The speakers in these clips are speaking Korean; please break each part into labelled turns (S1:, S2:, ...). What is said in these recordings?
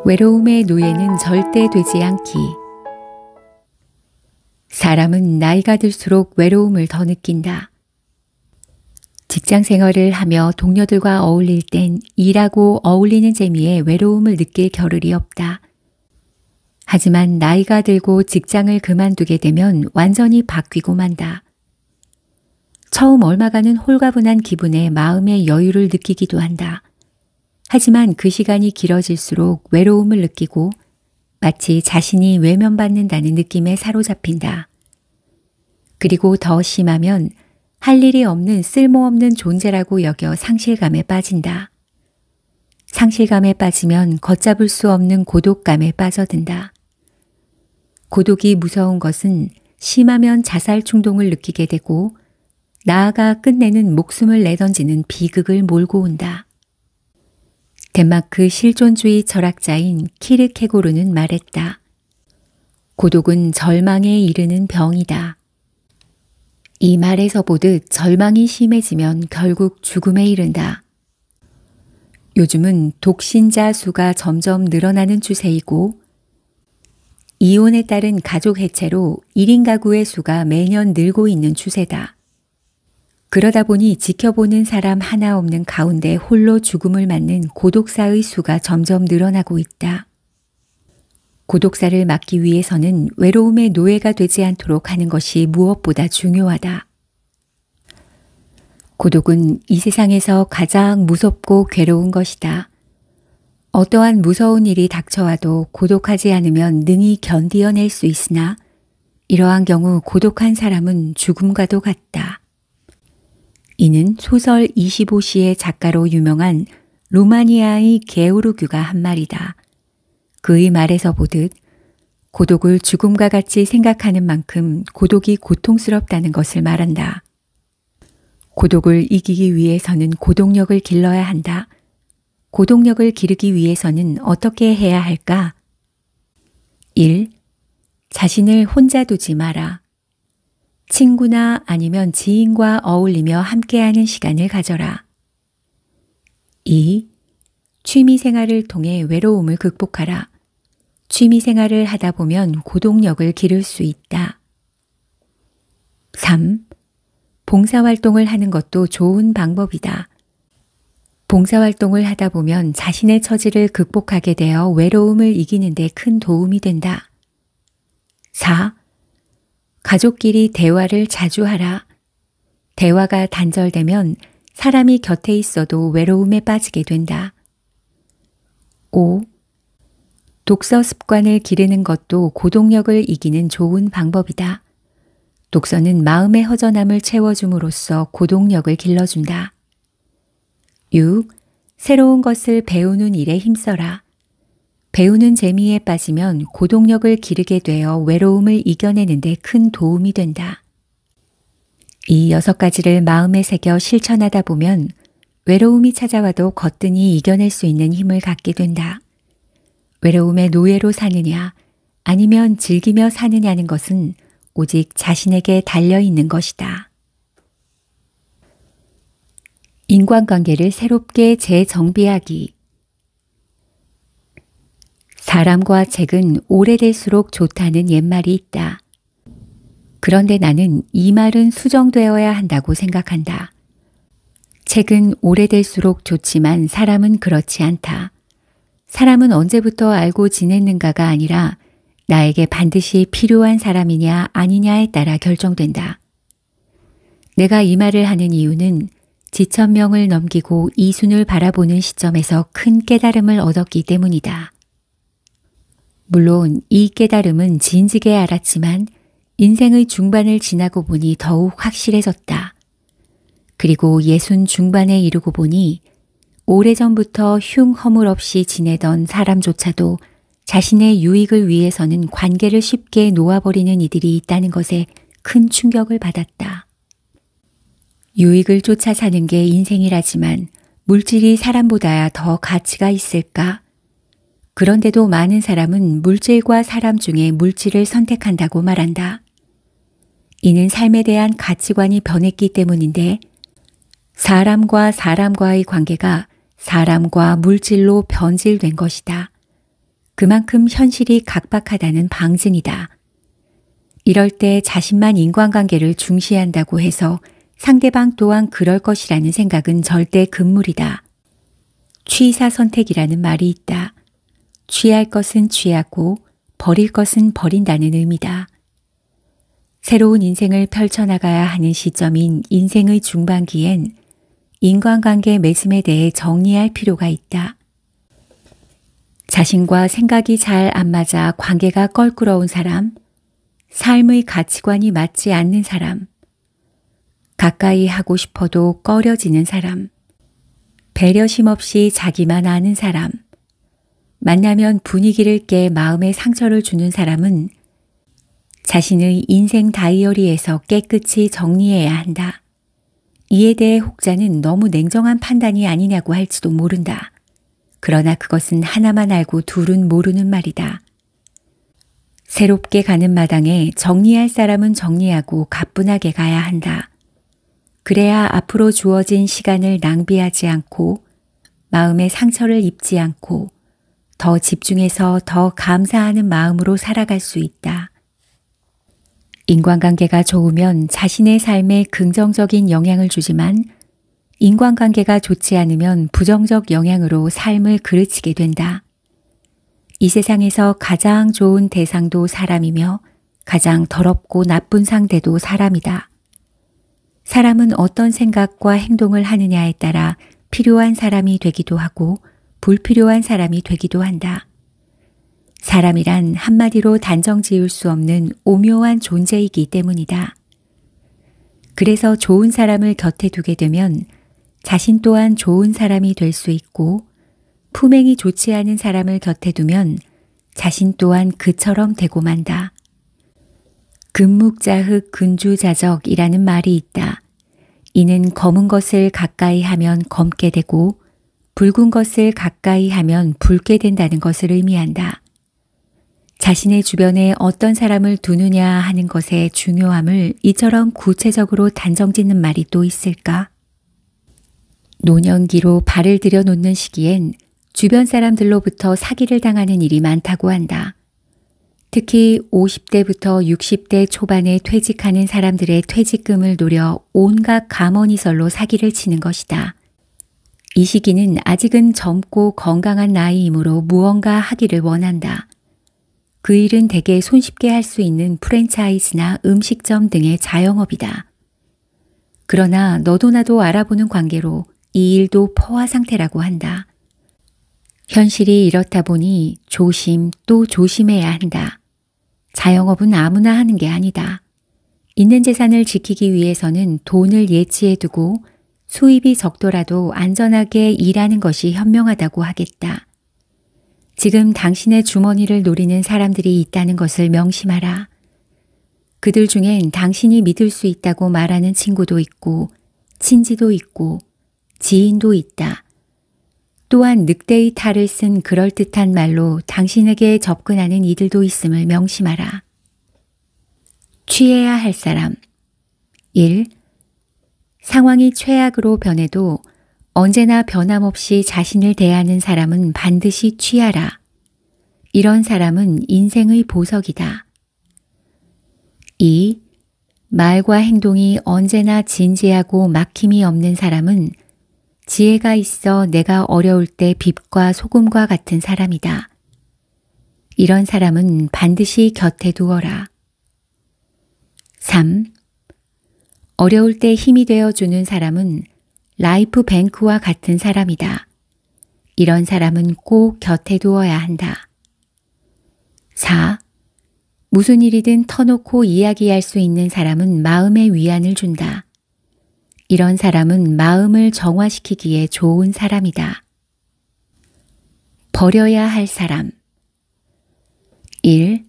S1: 외로움의 노예는 절대 되지 않기. 사람은 나이가 들수록 외로움을 더 느낀다. 직장 생활을 하며 동료들과 어울릴 땐 일하고 어울리는 재미에 외로움을 느낄 겨를이 없다. 하지만 나이가 들고 직장을 그만두게 되면 완전히 바뀌고 만다. 처음 얼마간은 홀가분한 기분에 마음의 여유를 느끼기도 한다. 하지만 그 시간이 길어질수록 외로움을 느끼고 마치 자신이 외면받는다는 느낌에 사로잡힌다. 그리고 더 심하면 할 일이 없는 쓸모없는 존재라고 여겨 상실감에 빠진다. 상실감에 빠지면 걷잡을 수 없는 고독감에 빠져든다. 고독이 무서운 것은 심하면 자살 충동을 느끼게 되고 나아가 끝내는 목숨을 내던지는 비극을 몰고 온다. 덴마크 실존주의 철학자인 키르케고르는 말했다. 고독은 절망에 이르는 병이다. 이 말에서 보듯 절망이 심해지면 결국 죽음에 이른다. 요즘은 독신자 수가 점점 늘어나는 추세이고 이혼에 따른 가족 해체로 1인 가구의 수가 매년 늘고 있는 추세다. 그러다 보니 지켜보는 사람 하나 없는 가운데 홀로 죽음을 맞는 고독사의 수가 점점 늘어나고 있다. 고독사를 막기 위해서는 외로움의 노예가 되지 않도록 하는 것이 무엇보다 중요하다. 고독은 이 세상에서 가장 무섭고 괴로운 것이다. 어떠한 무서운 일이 닥쳐와도 고독하지 않으면 능히 견디어낼 수 있으나 이러한 경우 고독한 사람은 죽음과도 같다. 이는 소설 25시의 작가로 유명한 루마니아의 게오르규가 한 말이다. 그의 말에서 보듯 고독을 죽음과 같이 생각하는 만큼 고독이 고통스럽다는 것을 말한다. 고독을 이기기 위해서는 고독력을 길러야 한다. 고독력을 기르기 위해서는 어떻게 해야 할까? 1. 자신을 혼자 두지 마라. 친구나 아니면 지인과 어울리며 함께하는 시간을 가져라. 2. 취미생활을 통해 외로움을 극복하라. 취미생활을 하다 보면 고독력을 기를 수 있다. 3. 봉사활동을 하는 것도 좋은 방법이다. 봉사활동을 하다 보면 자신의 처지를 극복하게 되어 외로움을 이기는 데 큰 도움이 된다. 4. 가족끼리 대화를 자주 하라. 대화가 단절되면 사람이 곁에 있어도 외로움에 빠지게 된다. 5. 독서 습관을 기르는 것도 고독력을 이기는 좋은 방법이다. 독서는 마음의 허전함을 채워줌으로써 고독력을 길러준다. 6. 새로운 것을 배우는 일에 힘써라. 배우는 재미에 빠지면 고독력을 기르게 되어 외로움을 이겨내는 데 큰 도움이 된다. 이 6가지를 마음에 새겨 실천하다 보면 외로움이 찾아와도 거뜬히 이겨낼 수 있는 힘을 갖게 된다. 외로움의 노예로 사느냐 아니면 즐기며 사느냐는 것은 오직 자신에게 달려있는 것이다. 인간관계를 새롭게 재정비하기. 사람과 책은 오래될수록 좋다는 옛말이 있다. 그런데 나는 이 말은 수정되어야 한다고 생각한다. 책은 오래될수록 좋지만 사람은 그렇지 않다. 사람은 언제부터 알고 지냈는가가 아니라 나에게 반드시 필요한 사람이냐 아니냐에 따라 결정된다. 내가 이 말을 하는 이유는 지천명을 넘기고 이순을 바라보는 시점에서 큰 깨달음을 얻었기 때문이다. 물론 이 깨달음은 진즉에 알았지만 인생의 중반을 지나고 보니 더욱 확실해졌다. 그리고 60 중반에 이르고 보니 오래전부터 흉허물없이 지내던 사람조차도 자신의 유익을 위해서는 관계를 쉽게 놓아버리는 이들이 있다는 것에 큰 충격을 받았다. 유익을 쫓아 사는 게 인생이라지만 물질이 사람보다 더 가치가 있을까? 그런데도 많은 사람은 물질과 사람 중에 물질을 선택한다고 말한다. 이는 삶에 대한 가치관이 변했기 때문인데 사람과 사람과의 관계가 사람과 물질로 변질된 것이다. 그만큼 현실이 각박하다는 방증이다. 이럴 때 자신만 인간관계를 중시한다고 해서 상대방 또한 그럴 것이라는 생각은 절대 금물이다. 취사 선택이라는 말이 있다. 취할 것은 취하고 버릴 것은 버린다는 의미다. 새로운 인생을 펼쳐나가야 하는 시점인 인생의 중반기엔 인간관계 맺음에 대해 정리할 필요가 있다. 자신과 생각이 잘 안 맞아 관계가 껄끄러운 사람, 삶의 가치관이 맞지 않는 사람, 가까이 하고 싶어도 꺼려지는 사람, 배려심 없이 자기만 아는 사람, 만나면 분위기를 깨 마음에 상처를 주는 사람은 자신의 인생 다이어리에서 깨끗이 정리해야 한다. 이에 대해 혹자는 너무 냉정한 판단이 아니냐고 할지도 모른다. 그러나 그것은 하나만 알고 둘은 모르는 말이다. 새롭게 가는 마당에 정리할 사람은 정리하고 가뿐하게 가야 한다. 그래야 앞으로 주어진 시간을 낭비하지 않고 마음에 상처를 입지 않고 더 집중해서 더 감사하는 마음으로 살아갈 수 있다. 인간관계가 좋으면 자신의 삶에 긍정적인 영향을 주지만 인간관계가 좋지 않으면 부정적 영향으로 삶을 그르치게 된다. 이 세상에서 가장 좋은 대상도 사람이며 가장 더럽고 나쁜 상대도 사람이다. 사람은 어떤 생각과 행동을 하느냐에 따라 필요한 사람이 되기도 하고 불필요한 사람이 되기도 한다. 사람이란 한마디로 단정 지을 수 없는 오묘한 존재이기 때문이다. 그래서 좋은 사람을 곁에 두게 되면 자신 또한 좋은 사람이 될 수 있고 품행이 좋지 않은 사람을 곁에 두면 자신 또한 그처럼 되고 만다. 금묵자흑 근주자적이라는 말이 있다. 이는 검은 것을 가까이 하면 검게 되고 붉은 것을 가까이 하면 붉게 된다는 것을 의미한다. 자신의 주변에 어떤 사람을 두느냐 하는 것의 중요함을 이처럼 구체적으로 단정짓는 말이 또 있을까? 노년기로 발을 들여놓는 시기엔 주변 사람들로부터 사기를 당하는 일이 많다고 한다. 특히 50대부터 60대 초반에 퇴직하는 사람들의 퇴직금을 노려 온갖 감언이설로 사기를 치는 것이다. 이 시기는 아직은 젊고 건강한 나이이므로 무언가 하기를 원한다. 그 일은 대개 손쉽게 할 수 있는 프랜차이즈나 음식점 등의 자영업이다. 그러나 너도 나도 알아보는 관계로 이 일도 포화 상태라고 한다. 현실이 이렇다 보니 조심 또 조심해야 한다. 자영업은 아무나 하는 게 아니다. 있는 재산을 지키기 위해서는 돈을 예치해 두고 수입이 적더라도 안전하게 일하는 것이 현명하다고 하겠다. 지금 당신의 주머니를 노리는 사람들이 있다는 것을 명심하라. 그들 중엔 당신이 믿을 수 있다고 말하는 친구도 있고 친지도 있고 지인도 있다. 또한 늑대의 탈을 쓴 그럴듯한 말로 당신에게 접근하는 이들도 있음을 명심하라. 취해야 할 사람 1. 상황이 최악으로 변해도 언제나 변함없이 자신을 대하는 사람은 반드시 취하라. 이런 사람은 인생의 보석이다. 2. 말과 행동이 언제나 진지하고 막힘이 없는 사람은 지혜가 있어 내가 어려울 때 빛과 소금과 같은 사람이다. 이런 사람은 반드시 곁에 두어라. 3. 어려울 때 힘이 되어주는 사람은 라이프 뱅크와 같은 사람이다. 이런 사람은 꼭 곁에 두어야 한다. 4. 무슨 일이든 터놓고 이야기할 수 있는 사람은 마음의 위안을 준다. 이런 사람은 마음을 정화시키기에 좋은 사람이다. 버려야 할 사람 1.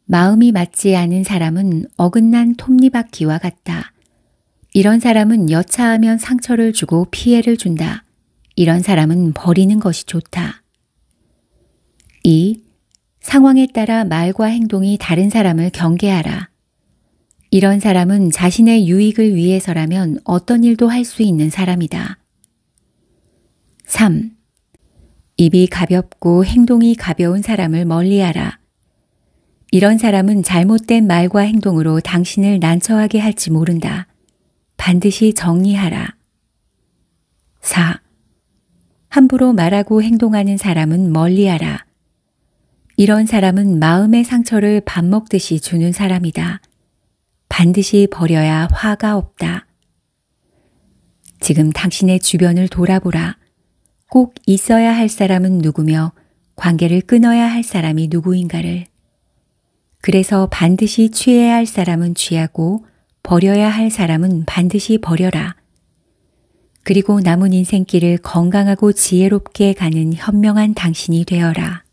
S1: 마음이 맞지 않은 사람은 어긋난 톱니바퀴와 같다. 이런 사람은 여차하면 상처를 주고 피해를 준다. 이런 사람은 버리는 것이 좋다. 2. 상황에 따라 말과 행동이 다른 사람을 경계하라. 이런 사람은 자신의 유익을 위해서라면 어떤 일도 할 수 있는 사람이다. 3. 입이 가볍고 행동이 가벼운 사람을 멀리하라. 이런 사람은 잘못된 말과 행동으로 당신을 난처하게 할지 모른다. 반드시 정리하라. 4. 함부로 말하고 행동하는 사람은 멀리하라. 이런 사람은 마음의 상처를 밥 먹듯이 주는 사람이다. 반드시 버려야 화가 없다. 지금 당신의 주변을 돌아보라. 꼭 있어야 할 사람은 누구며 관계를 끊어야 할 사람이 누구인가를. 그래서 반드시 취해야 할 사람은 취하고 버려야 할 사람은 반드시 버려라. 그리고 남은 인생길을 건강하고 지혜롭게 가는 현명한 당신이 되어라.